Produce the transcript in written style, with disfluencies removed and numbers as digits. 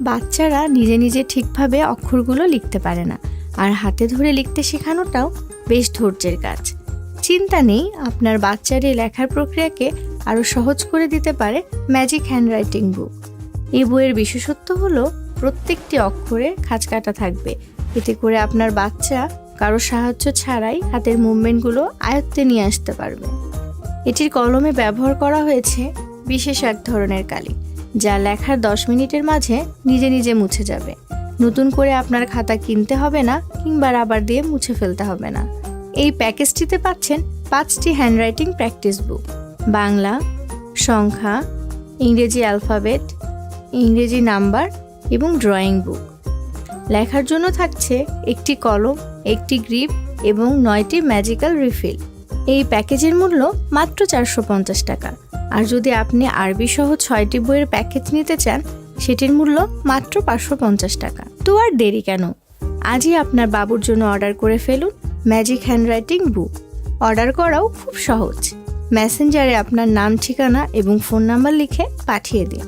বাচ্চারা নিজে নিজে ঠিকভাবে অক্ষরগুলো লিখতে পারে না, আর হাতে ধরে লিখতে শেখানোটাও বেশ ধৈর্যের কাজ। চিন্তা নেই, আপনার বাচ্চার এই লেখার প্রক্রিয়াকে আরও সহজ করে দিতে পারে ম্যাজিক হ্যান্ডরাইটিং বুক। এই বইয়ের বিশেষত্ব হলো প্রত্যেকটি অক্ষরে খাঁজ কাটা থাকবে, এতে করে আপনার বাচ্চা কারো সাহায্য ছাড়াই হাতের মুভমেন্টগুলো আয়ত্তে নিয়ে আসতে পারবে। এটির কলমে ব্যবহার করা হয়েছে বিশেষ এক ধরনের কালি, যা লেখার 10 মিনিটের মাঝে নিজে নিজে মুছে যাবে। নতুন করে আপনার খাতা কিনতে হবে না কিংবা রাবার দিয়ে মুছে ফেলতে হবে না। এই প্যাকেজটিতে পাচ্ছেন 5টি হ্যান্ডরাইটিং প্র্যাকটিস বুক, বাংলা, সংখ্যা, ইংরেজি অ্যালফাবেট, ইংরেজি নাম্বার এবং ড্রয়িং বুক। লেখার জন্য থাকছে একটি কলম, একটি গ্রিপ এবং 9টি ম্যাজিক্যাল রিফিল। এই প্যাকেজের মূল্য মাত্র 450 টাকা। আর যদি আপনি আরবি সহ 6টি বইয়ের প্যাকেজ নিতে চান, সেটির মূল্য মাত্র 550 টাকা। তো আর দেরি কেন, আজই আপনার বাবুর জন্য অর্ডার করে ফেলুন ম্যাজিক হ্যান্ডরাইটিং বুক। অর্ডার করাও খুব সহজ। মেসেঞ্জারে আপনার নাম, ঠিকানা এবং ফোন নাম্বার লিখে পাঠিয়ে দিন।